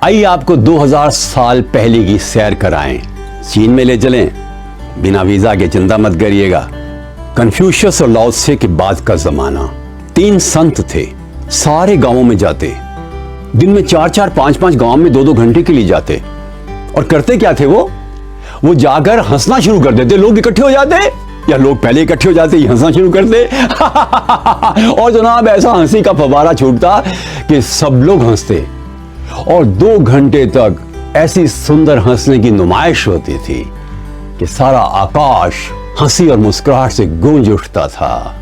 आइए आपको 2000 साल पहले की सैर कराएं, चीन में ले चलें। बिना वीजा के चिंता मत करिएगा। कन्फ्यूशियस और लाओ त्से के बाद का जमाना। 3 संत थे, सारे गांवों में जाते, दिन में 4-4, 5-5 गांव में 2-2 घंटे के लिए जाते। और करते क्या थे वो जाकर हंसना शुरू कर देते। लोग इकट्ठे हो जाते या लोग पहले इकट्ठे हो जाते, हंसना शुरू करते और जनाब ऐसा हंसी का फव्वारा छूटता कि सब लोग हंसते और 2 घंटे तक ऐसी सुंदर हंसने की नुमाइश होती थी कि सारा आकाश हंसी और मुस्कुराहट से गूंज उठता था।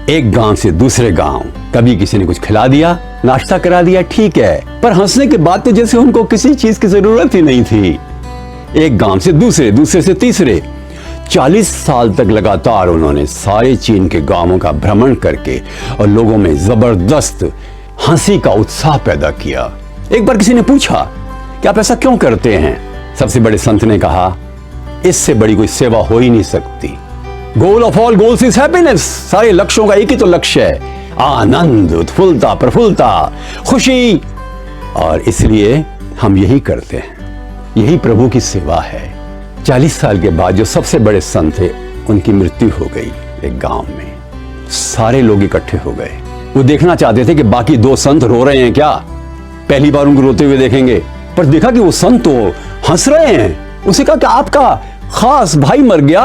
एक गांव से दूसरे गांव, कभी किसी ने कुछ खिला दिया, नाश्ता करा दिया, ठीक है, पर हंसने के बाद तो जैसे उनको किसी चीज की जरूरत ही नहीं थी। एक गांव से दूसरे, दूसरे से तीसरे, 40 साल तक लगातार उन्होंने सारे चीन के गांवों का भ्रमण करके और लोगों में जबरदस्त हंसी का उत्साह पैदा किया। एक बार किसी ने पूछा कि आप ऐसा क्यों करते हैं? सबसे बड़े संत ने कहा, इससे बड़ी कोई सेवा हो ही नहीं सकती। Goal of all goals is happiness. सारे लक्ष्यों का एक ही तो लक्ष्य है, आनंद, उत्फुल्लता, प्रफुल्लता, खुशी। और इसलिए हम यही करते हैं, यही प्रभु की सेवा है। 40 साल के बाद जो सबसे बड़े संत थे, उनकी मृत्यु हो गई एक गांव में। सारे लोग इकट्ठे हो गए। वो देखना चाहते थे कि बाकी 2 संत रो रहे हैं क्या, पहली बार उनको रोते हुए देखेंगे, पर देखा कि वो संत तो हंस रहे हैं। उसे कहा कि आपका खास भाई मर गया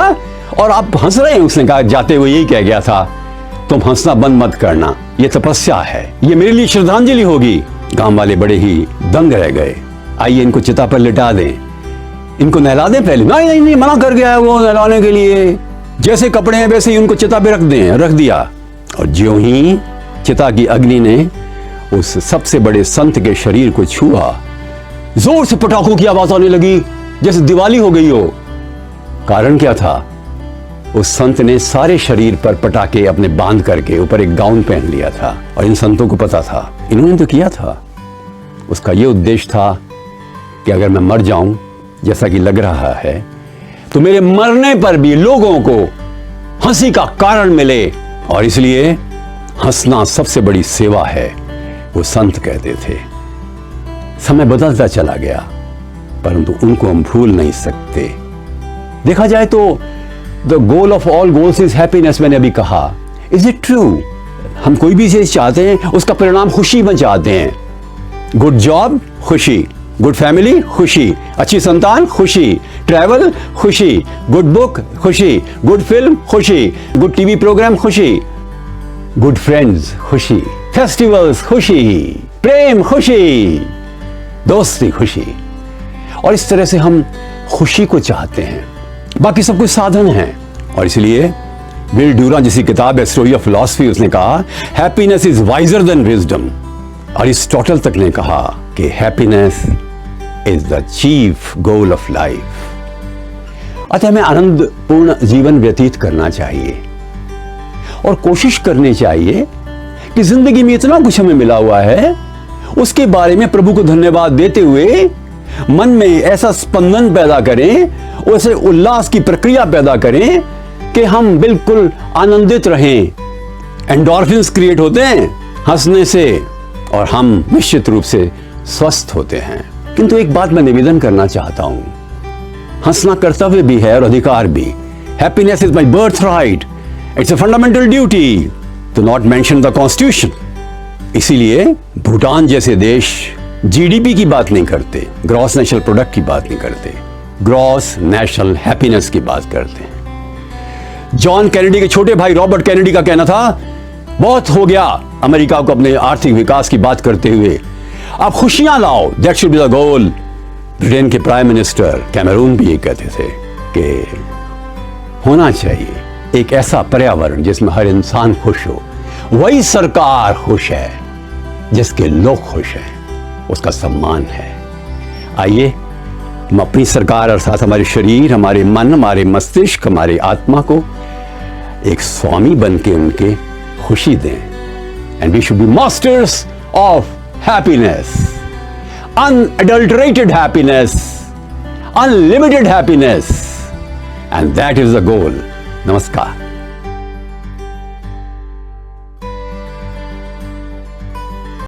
और आप हंस रहे हैं। उसने कहा, जाते हुए यही कह गया था, तुम हंसना बंद मत करना, ये तपस्या है, ये मेरे लिए श्रद्धांजलि होगी। गांव वाले बड़े ही दंग रह गए। आइए इनको चिता पर लिटा दें, इनको नहला दें पहले। नहीं नहीं, मना कर गया है वो नहलाने के लिए। जैसे कपड़े हैं वैसे ही उनको चिता पे रख दिया। और ज्यों ही चिता की अग्नि ने उस सबसे बड़े संत के शरीर को छुआ, जोर से पटाखों की आवाज आने लगी, जैसे दिवाली हो गई हो। कारण क्या था? उस संत ने सारे शरीर पर पटाखे अपने बांध करके ऊपर एक गाउन पहन लिया था। और इन संतों को पता था, इन्होंने तो किया था। उसका यह उद्देश्य था कि अगर मैं मर जाऊं, जैसा कि लग रहा है, तो मेरे मरने पर भी लोगों को हंसी का कारण मिले। और इसलिए हंसना सबसे बड़ी सेवा है, वो संत कहते थे। समय बदलता चला गया, परंतु उनको हम भूल नहीं सकते। देखा जाए तो the goal of all goals is happiness, मैंने अभी कहा। Is it true? हम कोई भी चीज चाहते हैं, उसका परिणाम खुशी में चाहते हैं। गुड जॉब, खुशी। गुड फैमिली, खुशी। अच्छी संतान, खुशी। ट्रैवल, खुशी। गुड बुक, खुशी। गुड फिल्म, खुशी। गुड टीवी प्रोग्राम, खुशी। गुड फ्रेंड्स, खुशी। फेस्टिवल्स, खुशी। प्रेम, खुशी। दोस्ती, खुशी। और इस तरह से हम खुशी को चाहते हैं। बाकी सब कुछ साधन है। और इसलिए विल ड्यूरान जिसी किताब है स्टोरी ऑफ फिलॉसफी, उसने कहा happiness is visor then wisdom. Aristotle तक ने कहा कि happiness is the chief goal of life. अतः हमें आनंदपूर्ण जीवन व्यतीत करना चाहिए और कोशिश करनी चाहिए कि जिंदगी में इतना कुछ हमें मिला हुआ है, उसके बारे में प्रभु को धन्यवाद देते हुए मन में ऐसा स्पंदन पैदा करें, वैसे उल्लास की प्रक्रिया पैदा करें कि हम बिल्कुल आनंदित रहें। एंडोर्फिन्स क्रिएट होते हैं हंसने से और हम निश्चित रूप से स्वस्थ होते हैं। किंतु एक बात मैं निवेदन करना चाहता हूं, हंसना कर्तव्य भी है और अधिकार भी। Happiness is my birthright, it's a fundamental duty to not mention the constitution. इसीलिए भूटान जैसे देश जीडीपी की बात नहीं करते, ग्रॉस नेशनल प्रोडक्ट की बात नहीं करते, ग्रॉस नेशनल हैप्पीनेस की बात करते हैं। जॉन कैनेडी के छोटे भाई रॉबर्ट कैनेडी का कहना था, बहुत हो गया अमेरिका को अपने आर्थिक विकास की बात करते हुए, आप खुशियां लाओ, that should be the goal. Britain के प्राइम मिनिस्टर कैमरून भी ये कहते थे कि होना चाहिए एक ऐसा पर्यावरण जिसमें हर इंसान खुश हो। वही सरकार खुश है जिसके लोग खुश हैं, उसका सम्मान है। आइए हम अपनी सरकार अर्थात हमारे शरीर, हमारे मन, हमारे मस्तिष्क, हमारे आत्मा को एक स्वामी बन के उनके खुशी दें। And we should be masters of happiness, unadulterated happiness, unlimited happiness, and that is the goal. नमस्कार।